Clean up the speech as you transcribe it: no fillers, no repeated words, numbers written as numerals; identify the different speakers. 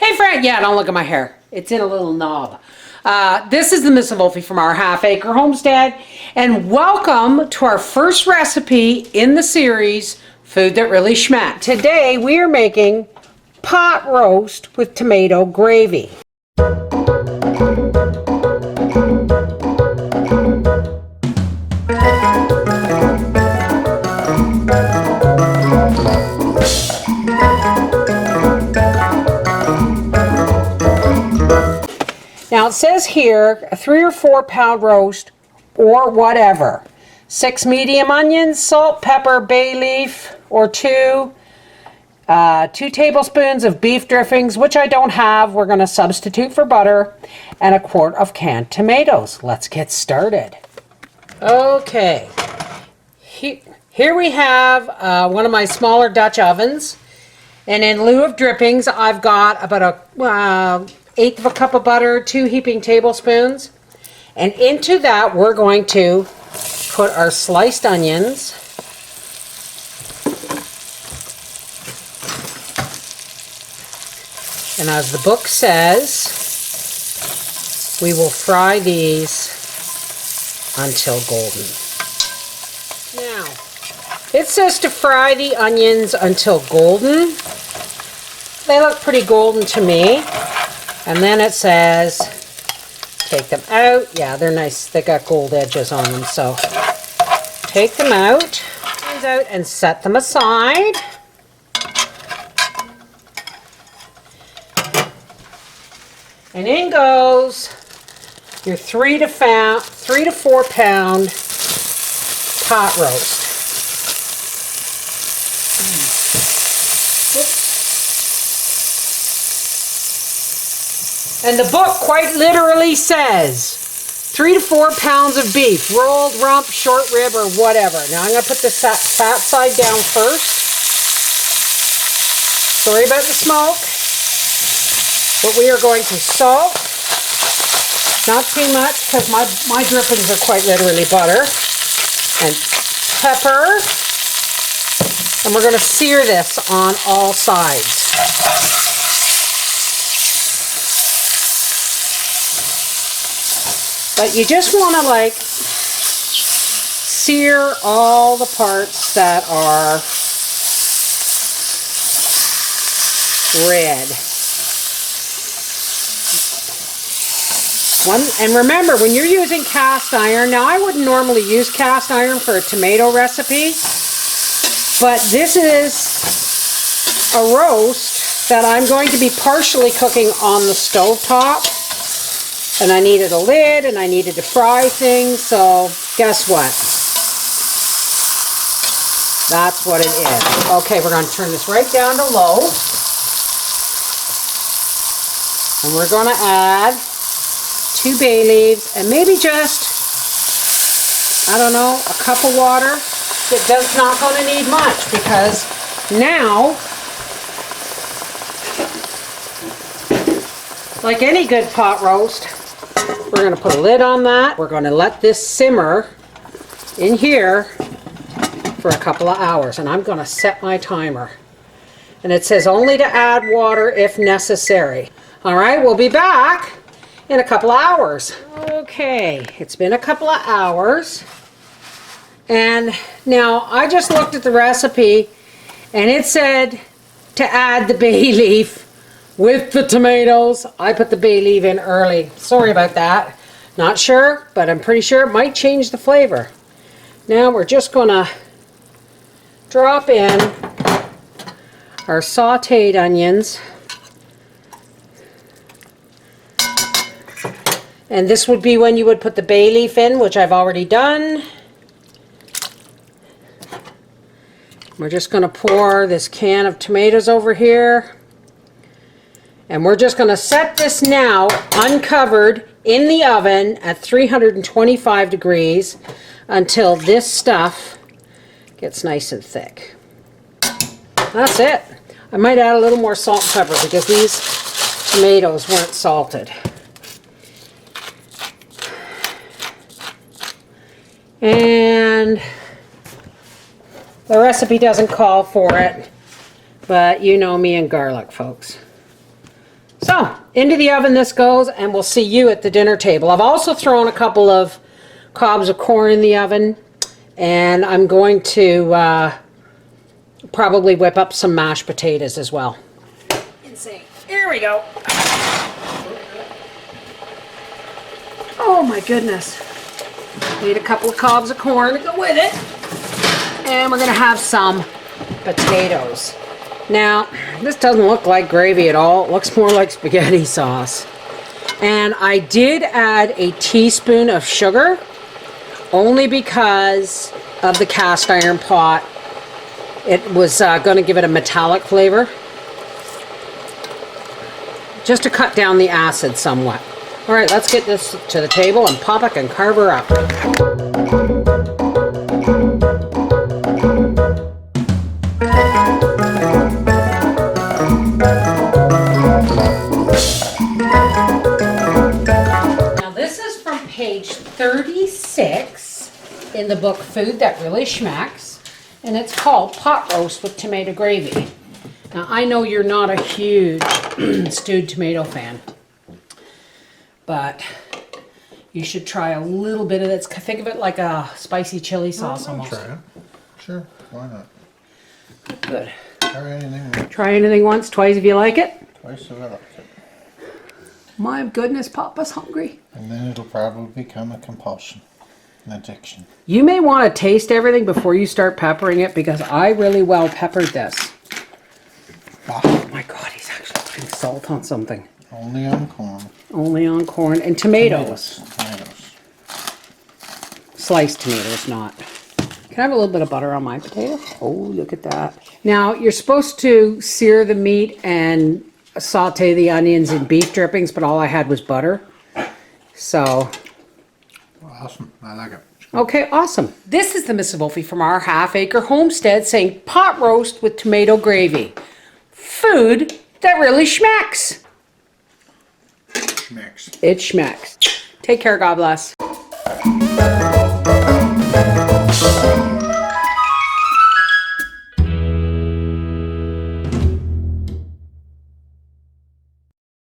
Speaker 1: Hey friend, yeah, don't look at my hair. It's in a little knob. This is the Miss Wolfie from our half-acre homestead, and welcome to our first recipe in the series, Food That Really Schmecked. Today we are making pot roast with tomato gravy. Now it says here a 3 or 4 pound roast or whatever. 6 medium onions, salt, pepper, bay leaf or 2. 2 tablespoons of beef drippings, which I don't have. We're going to substitute for butter, and a quart of canned tomatoes. Let's get started. Okay, here we have one of my smaller Dutch ovens, and in lieu of drippings I've got about a 1/8 of a cup of butter, 2 heaping tablespoons, and into that we're going to put our sliced onions, and as the book says, we will fry these until golden. Now, it says to fry the onions until golden. They look pretty golden to me. And then it says, take them out. Yeah, they're nice. They got gold edges on them. So take them out and set them aside. And in goes your 3 to 4 pound pot roast. And the book quite literally says 3 to 4 pounds of beef, rolled, rump, short rib, or whatever. Now I'm going to put the fat side down first. Sorry about the smoke. But we are going to salt. Not too much, because my drippings are quite literally butter. And pepper. And we're going to sear this on all sides. But you just want to sear all the parts that are red. And remember, when you're using cast iron, now I wouldn't normally use cast iron for a tomato recipe, but this is a roast that I'm going to be partially cooking on the stove top. And I needed a lid, and I needed to fry things, so guess what? That's what it is. Okay, we're going to turn this right down to low. And we're going to add 2 bay leaves, and maybe just, I don't know, a cup of water. It does not going to need much, because now, like any good pot roast, we're going to put a lid on that. We're going to let this simmer in here for a couple of hours. And I'm going to set my timer. And it says only to add water if necessary. All right, we'll be back in a couple of hours. Okay, it's been a couple of hours. And now I just looked at the recipe and it said to add the bay leaf with the tomatoes. I put the bay leaf in early. Sorry about that. Not sure, but I'm pretty sure it might change the flavor. Now we're just going to drop in our sauteed onions. And this would be when you would put the bay leaf in, which I've already done. We're just going to pour this can of tomatoes over here. And we're just going to set this now uncovered in the oven at 325 degrees until this stuff gets nice and thick. That's it. I might add a little more salt and pepper because these tomatoes weren't salted. And the recipe doesn't call for it, but you know me and garlic, folks. So, into the oven this goes, and we'll see you at the dinner table. I've also thrown a couple of cobs of corn in the oven, and I'm going to probably whip up some mashed potatoes as well. Insane. Here we go. Oh my goodness. Need a couple of cobs of corn to go with it. And we're going to have some potatoes. Now, this doesn't look like gravy at all. It looks more like spaghetti sauce. And I did add a teaspoon of sugar, only because of the cast iron pot. It was going to give it a metallic flavor, just to cut down the acid somewhat. All right, let's get this to the table and Papa can carve her up. Now this is from page 36 in the book Food That Really Schmecks, and it's called Pot Roast with Tomato Gravy. Now I know you're not a huge stewed tomato fan, but you should try a little bit of this. Think of it like a spicy chili sauce almost.
Speaker 2: Try it. Sure, why not?
Speaker 1: Good.
Speaker 2: Try anything.
Speaker 1: Try anything once, twice if you like it.
Speaker 2: Twice if I like it.
Speaker 1: My goodness, Papa's hungry.
Speaker 2: And then it'll probably become a compulsion, an addiction.
Speaker 1: You may want to taste everything before you start peppering it, because I really well peppered this. Oh my God, he's actually putting salt on something.
Speaker 2: Only on corn.
Speaker 1: Only on corn and tomatoes.
Speaker 2: Tomatoes.
Speaker 1: Sliced tomatoes, not. Can I have a little bit of butter on my potato? Oh, look at that. Now, you're supposed to sear the meat and saute the onions in beef drippings, but all I had was butter. So.
Speaker 2: Awesome. I like it.
Speaker 1: Okay, awesome. This is the Mrs. Wolfie from our half-acre homestead saying pot roast with tomato gravy. Food that really schmecks.
Speaker 2: Schmecks.
Speaker 1: It schmecks. Take care, God bless.